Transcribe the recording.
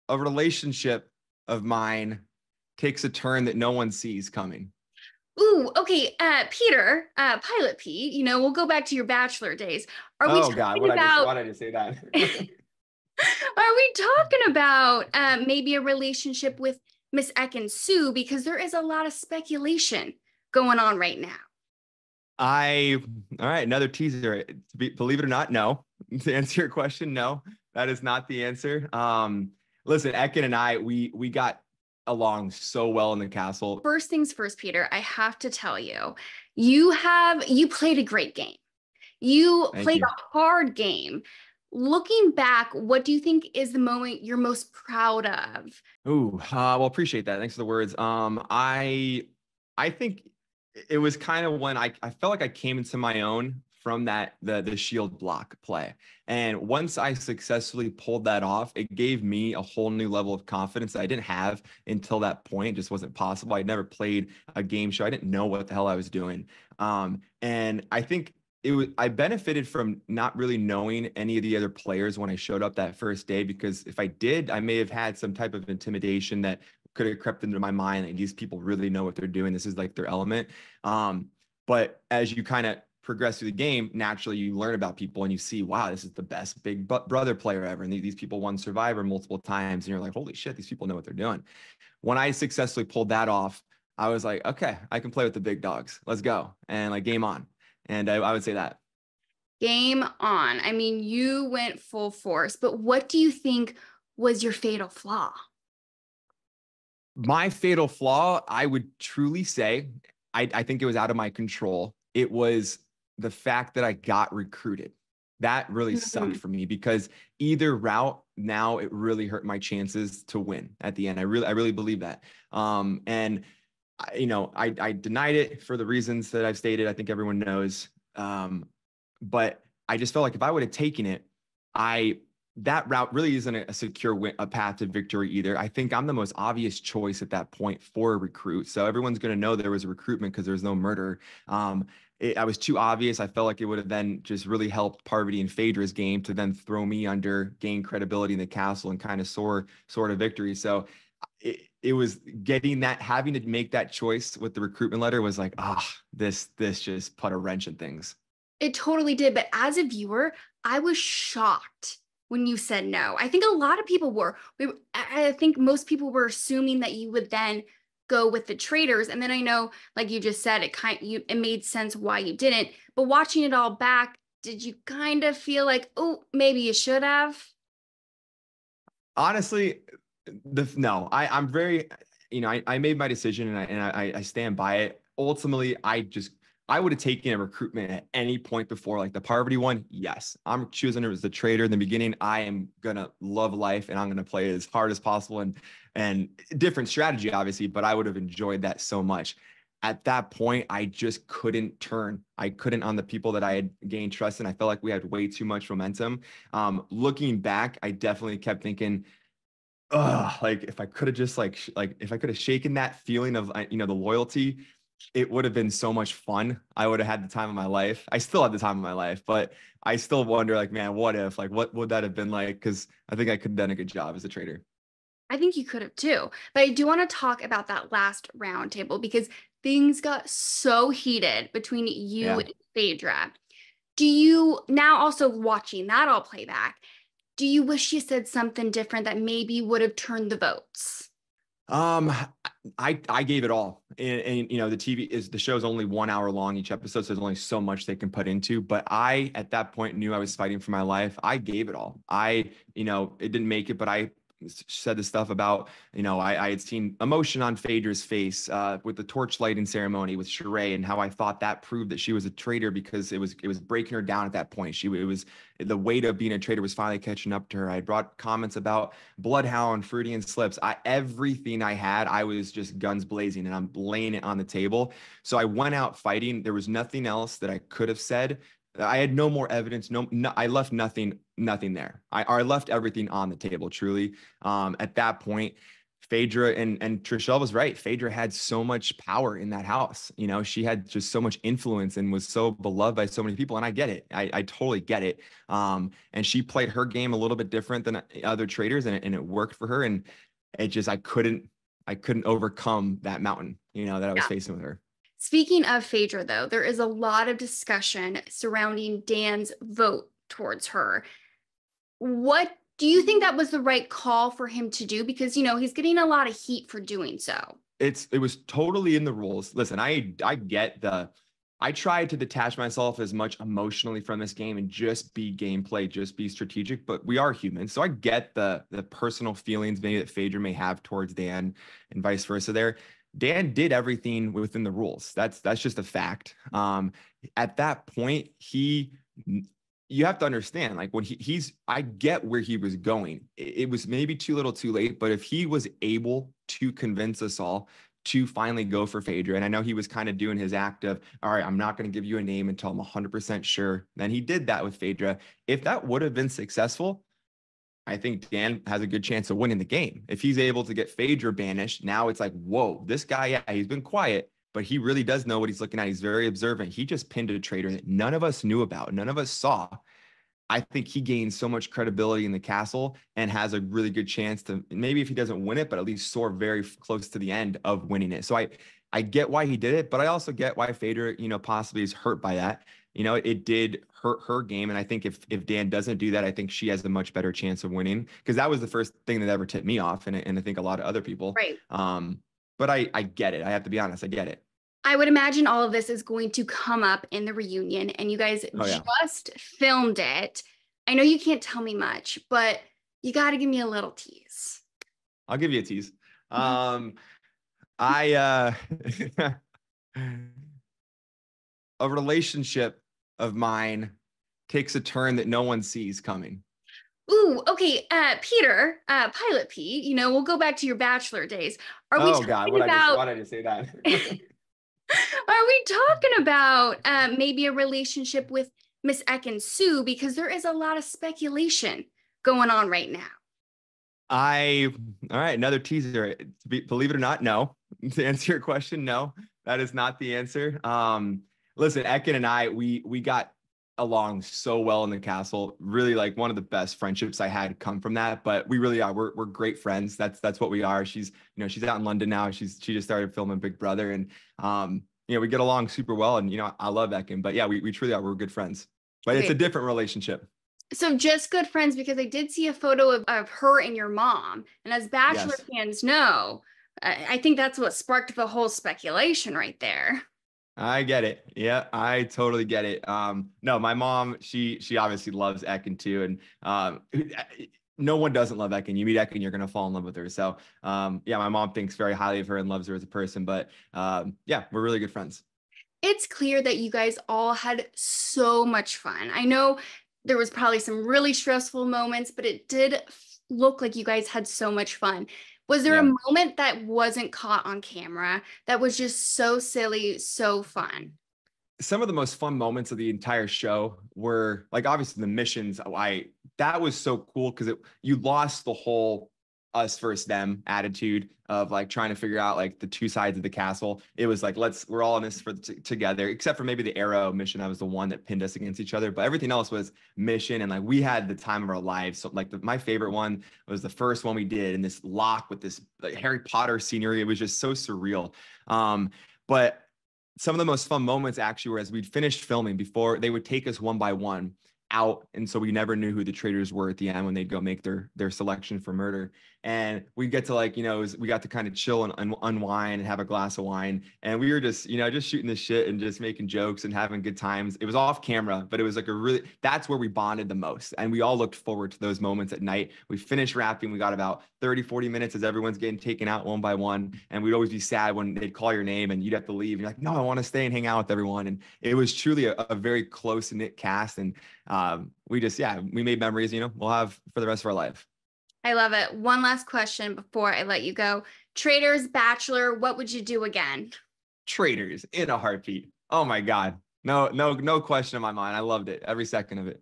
a relationship of mine takes a turn that no one sees coming. Ooh, okay. Peter, Pilot Pete, we'll go back to your Bachelor days. Are we Oh God, talking about, why did I just say that? are we talking about maybe a relationship with Miss Ekin Su? Because there is a lot of speculation going on right now. All right, another teaser. Believe it or not, no. To answer your question, no, that is not the answer. Listen, Ekin and I, we got along so well in the castle. First things first, Peter, I have to tell you, you played a great game. You Thank played you. a hard game. Looking back, what do you think is the moment you're most proud of? Ooh, well, appreciate that. Thanks for the words. I think it was kind of when I felt like I came into my own from the shield block play. And once I successfully pulled that off, it gave me a whole new level of confidence that I didn't have until that point. It just wasn't possible. I'd never played a game show. I didn't know what the hell I was doing. And I think I benefited from not really knowing any of the other players when I showed up that first day, because if I did, I may have had some type of intimidation that could have crept into my mind. Like, these people really know what they're doing. This is like their element. But as you kind of progress through the game, naturally you learn about people and you see, wow, this is the best big brother player ever. And these people won Survivor multiple times. And you're like, holy shit, these people know what they're doing. When I successfully pulled that off, I was like, okay, I can play with the big dogs. Let's go. And like, game on. And I would say that. Game on. I mean, you went full force, but what do you think was your fatal flaw? My fatal flaw, I would truly say, I think it was out of my control. It was the fact that I got recruited. That really sucked Mhm. for me, because either route now, it really hurt my chances to win at the end. I really believe that. And I denied it for the reasons that I've stated. I think everyone knows. But I just felt like if I would have taken it, that route really isn't a secure a path to victory either. I think I'm the most obvious choice at that point for a recruit. So everyone's going to know there was a recruitment because there's no murder. I was too obvious. I felt like it would have then just really helped Parvati and Phaedra's game to then throw me under, gain credibility in the castle, and kind of soar to victory. So it was having to make that choice with the recruitment letter was like, this just put a wrench in things. It totally did. But as a viewer, I was shocked when you said no. I think a lot of people were. I think most people were assuming that you would then go with the Traitors. And then I know, like you just said, it made sense why you didn't. But watching it all back, did you kind of feel like, oh, maybe you should have? Honestly, no, I'm very, I made my decision, and I stand by it. Ultimately, I would have taken a recruitment at any point before, like the Parvati one. Yes, I'm choosing her as the Traitor in the beginning. I am gonna love life, and I'm gonna play as hard as possible, and different strategy, obviously, but I would have enjoyed that so much. At that point, I just couldn't turn. I couldn't on the people that I had gained trust in. I felt like we had way too much momentum. Looking back, I definitely kept thinking, like if I could have just like if I could have shaken that feeling of the loyalty, it would have been so much fun. I would have had the time of my life. I still had the time of my life, but I still wonder, like, man, what if, like, what would that have been like? Because I think I could have done a good job as a trader. I think you could have too. But I do want to talk about that last round table because things got so heated between you Yeah. and Phaedra. Do you now also watching that all play back? Do you wish you said something different that maybe would have turned the votes? Um, I gave it all, and the show's only 1 hour long each episode, so there's only so much they can put into. But I, at that point, knew I was fighting for my life. I gave it all. It didn't make it, but I said the stuff about, I had seen emotion on Phaedra's face with the torch lighting ceremony with Sheree, and how I thought that proved that she was a traitor, because it was breaking her down at that point. It was the weight of being a traitor was finally catching up to her. I brought comments about Bloodhound, Freudian slips. Everything I had, I was just guns blazing, and I'm laying it on the table. So I went out fighting. There was nothing else that I could have said. I had no more evidence. No, I left nothing there. I left everything on the table, truly. At that point, Phaedra and Trishelle was right. Phaedra had so much power in that house. You know, she had just so much influence and was so beloved by so many people. And I get it. I totally get it. And she played her game a little bit different than other traders, and it worked for her. And it just, I couldn't overcome that mountain, you know, that I was facing with her. Speaking of Phaedra, though, there is a lot of discussion surrounding Dan's vote towards her. What do you think that was the right call for him to do? Because, you know, he's getting a lot of heat for doing so. It was totally in the rules. Listen, I get I tried to detach myself as much emotionally from this game and just be gameplay, just be strategic, but we are humans. So I get the personal feelings maybe that Phaedra may have towards Dan and vice versa there. Dan did everything within the rules. That's just a fact. At that point, you have to understand, like when I get where he was going. It was maybe too little too late, but if he was able to convince us all to finally go for Phaedra, and I know he was kind of doing his act of, all right, I'm not going to give you a name until I'm 100% sure. Then he did that with Phaedra. If that would have been successful, I think Dan has a good chance of winning the game. If he's able to get Phaedra banished, now it's like, whoa, this guy, yeah, he's been quiet, but he really does know what he's looking at. He's very observant. He just pinned a traitor that none of us knew about, none of us saw. I think he gains so much credibility in the castle and has a really good chance to, maybe if he doesn't win it, but at least soar very close to the end of winning it. So I get why he did it, but I also get why Phaedra, you know, possibly is hurt by that. You know, it did hurt her game. And I think if Dan doesn't do that, I think she has a much better chance of winning, because that was the first thing that ever tipped me off. And I think a lot of other people. Right. But I get it. I have to be honest. I get it. I would imagine all of this is going to come up in the reunion, and you guys just filmed it. I know you can't tell me much, but you got to give me a little tease. I'll give you a tease. A relationship of mine takes a turn that no one sees coming. Ooh, okay. Peter, Pilot Pete, you know, we'll go back to your Bachelor days. Are we talking about... why did I just say that? Are we talking about maybe a relationship with Miss Ekin Su? Because there is a lot of speculation going on right now. All right, another teaser. Believe it or not, no. To answer your question, no, that is not the answer. Listen, Ekin and I, we got along so well in the castle. Really, like one of the best friendships I had come from that. But we really are. We're great friends. That's what we are. She's out in London now. She just started filming Big Brother, and we get along super well. And I love Ekin. But yeah, we truly are. We're good friends. But It's a different relationship. So just good friends, because I did see a photo of her and your mom. And as Bachelor fans know, I think that's what sparked the whole speculation right there. I get it. Yeah, I totally get it. No, my mom, she obviously loves Ekin too. And no one doesn't love Ekin. You meet Ekin, you're going to fall in love with her. So my mom thinks very highly of her and loves her as a person. But we're really good friends. It's clear that you guys all had so much fun. I know there was probably some really stressful moments, but it did look like you guys had so much fun. Was there a moment that wasn't caught on camera that was just so silly, so fun? Some of the most fun moments of the entire show were, like, obviously the missions. That was so cool because you lost the whole us versus them attitude of like trying to figure out like the two sides of the castle. It was like, we're all in this together, except for maybe the arrow mission. That was the one that pinned us against each other, but everything else was mission. And like, we had the time of our lives. So like my favorite one was the first one we did in this lock with this like Harry Potter scenery. It was just so surreal. But some of the most fun moments actually were as we'd finished filming, before they would take us one by one out, and so we never knew who the traitors were at the end when they'd go make their selection for murder. And we get to we got to kind of chill and unwind and have a glass of wine, and we were just just shooting the shit and just making jokes and having good times. It was off camera, but it was like that's where we bonded the most, and we all looked forward to those moments at night. We finished wrapping, we got about 30-40 minutes as everyone's getting taken out one by one, and we'd always be sad when they'd call your name and you'd have to leave, and you're like, no, I want to stay and hang out with everyone. And it was truly a very close-knit cast, and we made memories, we'll have for the rest of our life. I love it. One last question before I let you go. Traitors, Bachelor, what would you do again? Traitors in a heartbeat. Oh my God. No question in my mind. I loved it. Every second of it.